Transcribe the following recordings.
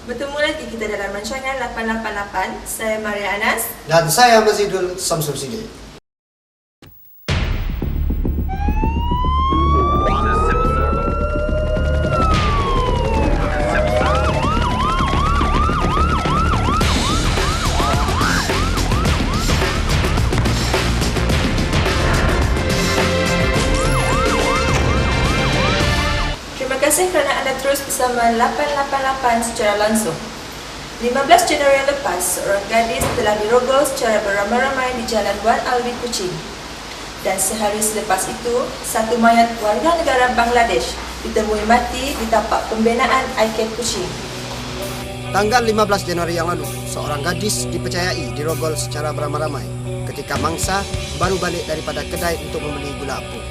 Bertemu lagi kita dalam rancangan 888. Saya Maria Anas. Dan saya Mazidul Samsul Sidi. Terima kasih kerana anda terus bersama 888 secara langsung. 15 Januari yang lepas, seorang gadis telah dirogol secara beramai-ramai di Jalan Wan Alwi, Kuching. Dan sehari selepas itu, satu mayat warga negara Bangladesh ditemui mati di tapak pembinaan ICAT Kuching. Tanggal 15 Januari yang lalu, seorang gadis dipercayai dirogol secara beramai-ramai ketika mangsa baru balik daripada kedai untuk membeli gula apung.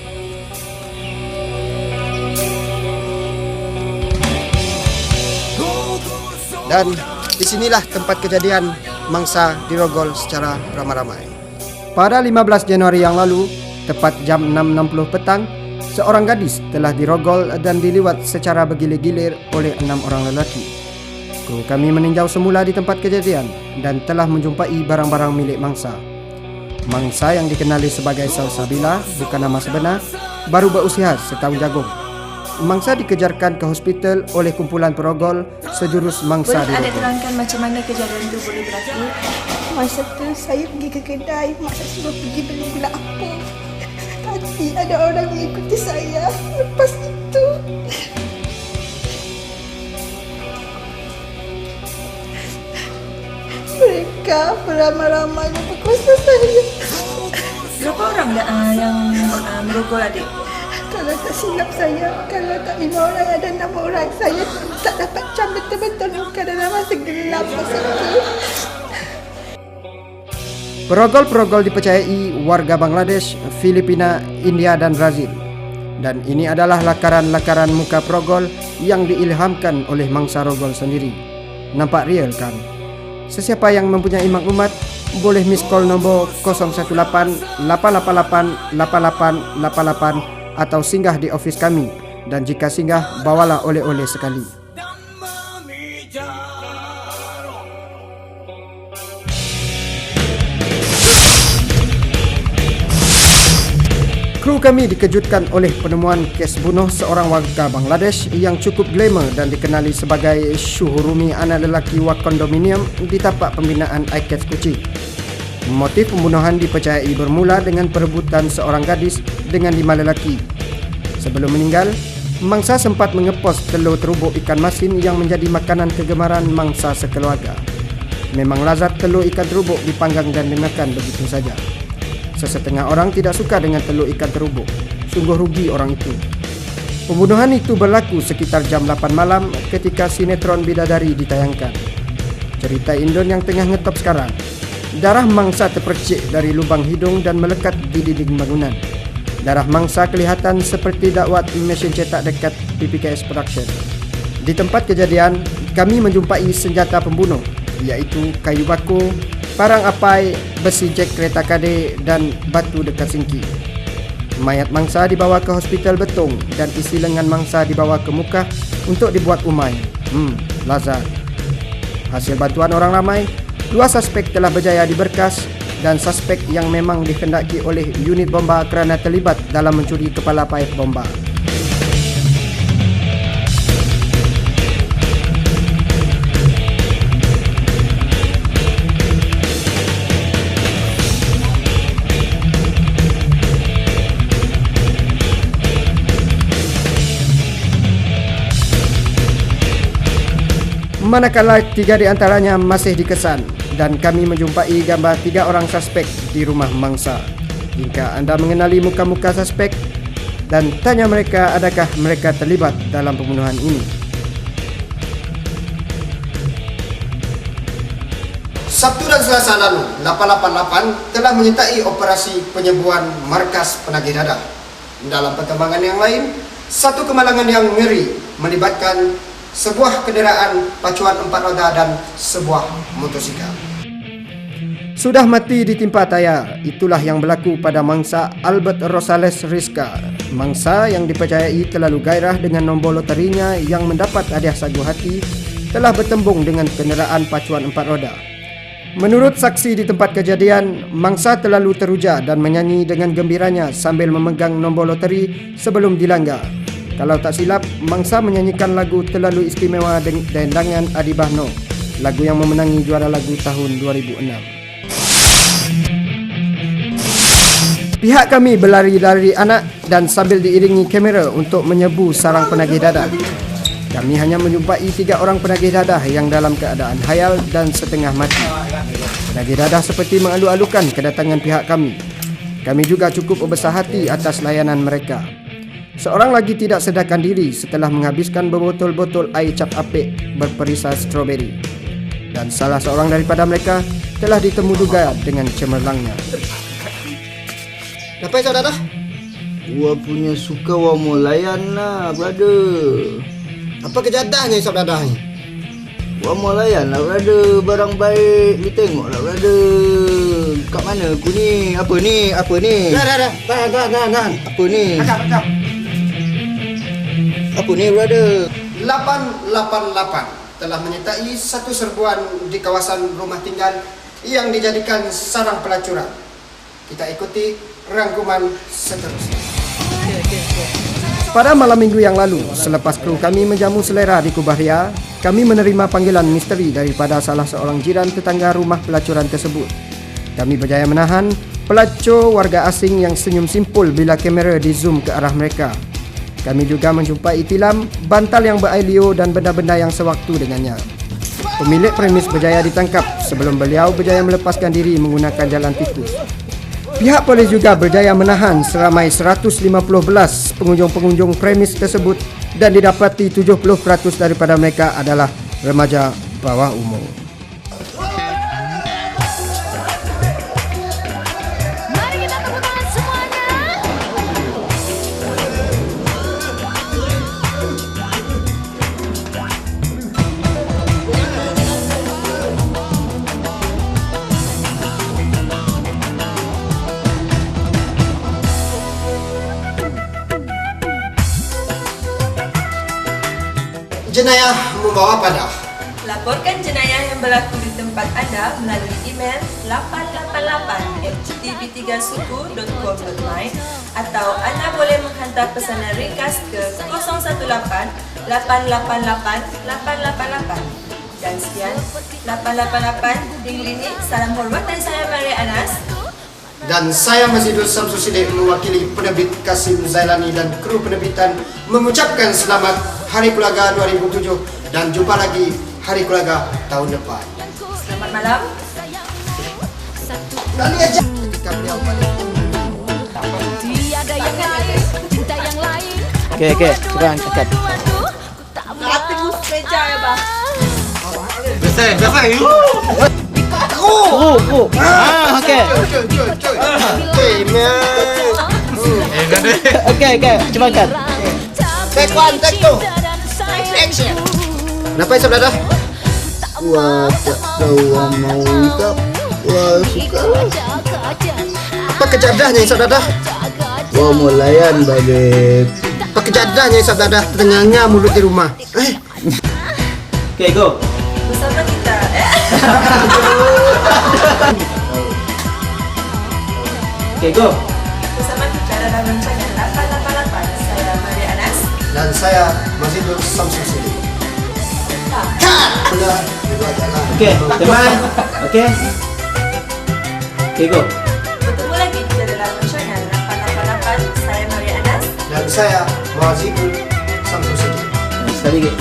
Dan disinilah tempat kejadian mangsa dirogol secara ramai-ramai. Pada 15 Januari yang lalu, tepat jam 6.60 petang, seorang gadis telah dirogol dan diliwat secara bergilir-gilir oleh 6 orang lelaki. Kru kami meninjau semula di tempat kejadian dan telah menjumpai barang-barang milik mangsa. Mangsa yang dikenali sebagai Salsabila, bukan nama sebenar, baru berusia setahun jagung. Mangsa dikejarkan ke hospital oleh kumpulan perogol sejurus mangsa Boleh anda dirogol. terangkan macam mana kejadian itu boleh berakhir? Masa tu saya pergi ke kedai, mak saya suruh pergi beli gula apung. Tapi ada orang yang ikuti saya. Lepas itu mereka beramai-ramai memperkosa saya. Berapa orang yang merogol adik? Kalau tak silap saya, kalau tak 5 orang ada 6 orang. Saya tak dapat jam betul-betul kerana masa gelap masa itu. Perogol-perogol dipercayai warga Bangladesh, Filipina, India dan Brazil. Dan ini adalah lakaran-lakaran muka perogol yang diilhamkan oleh mangsa rogol sendiri. Nampak real kan? Sesiapa yang mempunyai maklumat boleh miss call nombor 018 888 8888 atau singgah di ofis kami, dan jika singgah bawalah oleh-oleh sekali. Kru kami dikejutkan oleh penemuan kes bunuh seorang warga Bangladesh yang cukup glamour dan dikenali sebagai Syuhurumi, anak lelaki wak kondominium di tapak pembinaan ICAT Kuching. Motif pembunuhan dipercayai bermula dengan perebutan seorang gadis dengan 5 lelaki. Sebelum meninggal, mangsa sempat mengepos telur terubuk ikan masin yang menjadi makanan kegemaran mangsa sekeluarga. Memang lazat telur ikan terubuk dipanggang dan dimakan begitu saja. Sesetengah orang tidak suka dengan telur ikan terubuk. Sungguh rugi orang itu. Pembunuhan itu berlaku sekitar jam 8 malam ketika sinetron Bidadari ditayangkan. Cerita Indon yang tengah ngetop sekarang. Darah mangsa terpercik dari lubang hidung dan melekat di dinding bangunan. Darah mangsa kelihatan seperti dakwat mesin cetak dekat PPKS Production. Di tempat kejadian, kami menjumpai senjata pembunuh, iaitu kayu baku, parang apai, besi jek kereta kade dan batu dekat singki. Mayat mangsa dibawa ke hospital Betong dan isi lengan mangsa dibawa ke Mukah untuk dibuat umai. Lazat. Hasil bantuan orang ramai, 2 suspek telah berjaya diberkas dan suspek yang memang dikendaki oleh unit bomba kerana terlibat dalam mencuri kepala paip bomba. Manakala 3 di antaranya masih dikesan dan kami menjumpai gambar 3 orang suspek di rumah mangsa. Jika anda mengenali muka-muka suspek dan tanya mereka adakah mereka terlibat dalam pembunuhan ini. Sabtu dan Selasa lalu, 888 telah menyertai operasi penyebuan markas penagih dadah. Dalam perkembangan yang lain, satu kemalangan yang ngeri melibatkan sebuah kenderaan pacuan 4 roda dan sebuah motosikal. Sudah mati ditimpa tayar, itulah yang berlaku pada mangsa Albert Rosales Rizka. Mangsa yang dipercayai terlalu gairah dengan nombor loterinya yang mendapat hadiah sagu hati telah bertembung dengan kenderaan pacuan 4 roda. Menurut saksi di tempat kejadian, mangsa terlalu teruja dan menyanyi dengan gembiranya sambil memegang nombor loteri sebelum dilanggar. Kalau tak silap, mangsa menyanyikan lagu Terlalu Istimewa dendangan Adi Bahno, lagu yang memenangi juara lagu tahun 2006. Pihak kami berlari dari anak dan sambil diiringi kamera untuk menyebu sarang penagih dadah. Kami hanya menjumpai 3 orang penagih dadah yang dalam keadaan hayal dan setengah mati. Penagih dadah seperti mengalu-alukan kedatangan pihak kami. Kami juga cukup berbesar hati atas layanan mereka. Seorang lagi tidak sedarkan diri setelah menghabiskan berbotol-botol air cap apik berperisai stroberi. Dan salah seorang daripada mereka telah ditemu duga dengan cemerlangnya. Apa yang saudara? Gua punya suka wa mau layan lah, brother. Apa kejadiannya saudara ni? Gua mau layan lah, brother. Barang baik, lu tengok lah, brother. Kat mana aku ni? Apa ni? Apa ni? Dah. Tahan. Apa ni? Akap. Apa ni, brother? 888 telah menyertai satu serbuan di kawasan rumah tinggal yang dijadikan sarang pelacuran. Kita ikuti rangkuman seterusnya. Pada malam minggu yang lalu, selepas kru kami menjamu selera di Kubah Ria, kami menerima panggilan misteri daripada salah seorang jiran tetangga rumah pelacuran tersebut. Kami berjaya menahan pelacur warga asing yang senyum simpul bila kamera di zoom ke arah mereka. Kami juga menjumpai tilam, bantal yang berair liur dan benda-benda yang sewaktu dengannya. Pemilik premis berjaya ditangkap sebelum beliau berjaya melepaskan diri menggunakan jalan tikus. Pihak polis juga berjaya menahan seramai 115 pengunjung-pengunjung premis tersebut dan didapati 70% daripada mereka adalah remaja bawah umur. Mari kita tepuk tangan semuanya. Jenayah membawa pada Laporkan jenayah yang berlaku di tempat anda melalui email 888@tv3suku.com.my atau anda boleh menghantar pesanan ringkas ke 018-888-888. Dan sekian, 888 di ini. Salam hormat dari saya Maria Anas. dan saya Mazidul Samsul Siddiq mewakili penerbit Kasim Zailani dan kru penerbitan mengucapkan selamat Hari Keluarga 2007 dan jumpa lagi Hari Keluarga tahun depan. Selamat malam. Kali aja ketika beliau balik. Tiada yang lain, cinta yang lain. Okey, sekarang cakap. Hati mus meja ya bang. Besar. Okey. Hey man. Okey, cepat. Take one, take two. Action. Kenapa ya saudara? Wah, tak tahu mau tak. Wah, suka. Apa kejadiannya saudara? Wah, mau layan, babe. Apa kejadiannya saudara? Ternyanya mulut di rumah. Okey, go. Bersama kita. Okey, go. Bersama kita dalam rancangan 888. Saya Maria Anas. Dan saya Mazidul Samsul Siddiq. Sudah, dua jalan. Okey, teman. Okey. Okey, go. Bertemu lagi kita dalam rancangan 888. Saya Maria Anas. Dan saya Mazidul Samsul Siddiq. Sekali lagi. Sekali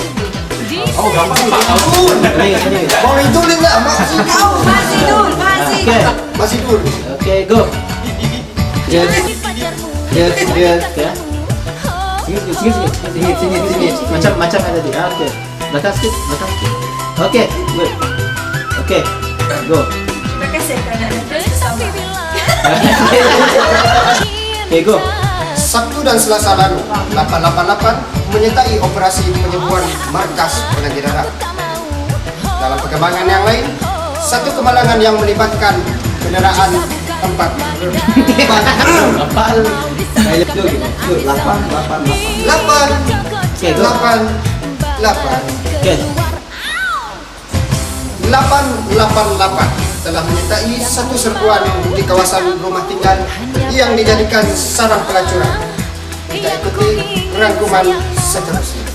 lagi. Mau itu enggak? Mazidul. Okey. Mazidul. Okey, go. Yes. Okey. Sini. Macam yang tadi. Okey. Belakang sikit. Okey, good. Okey, go. Terima kasih kerana anda terus bersama. Okey, go. Sabtu dan Selasa lalu, 888 menyertai operasi penyembuhan markas penagih dadah. Dalam perkembangan yang lain, satu kemalangan yang melibatkan kendaraan tempat Kapal. Lapan. 888 Kes. 888 telah menyertai satu serbuan di kawasan rumah tinggal yang dijadikan sarang pelacuran. Kita ikuti rangkuman seterusnya.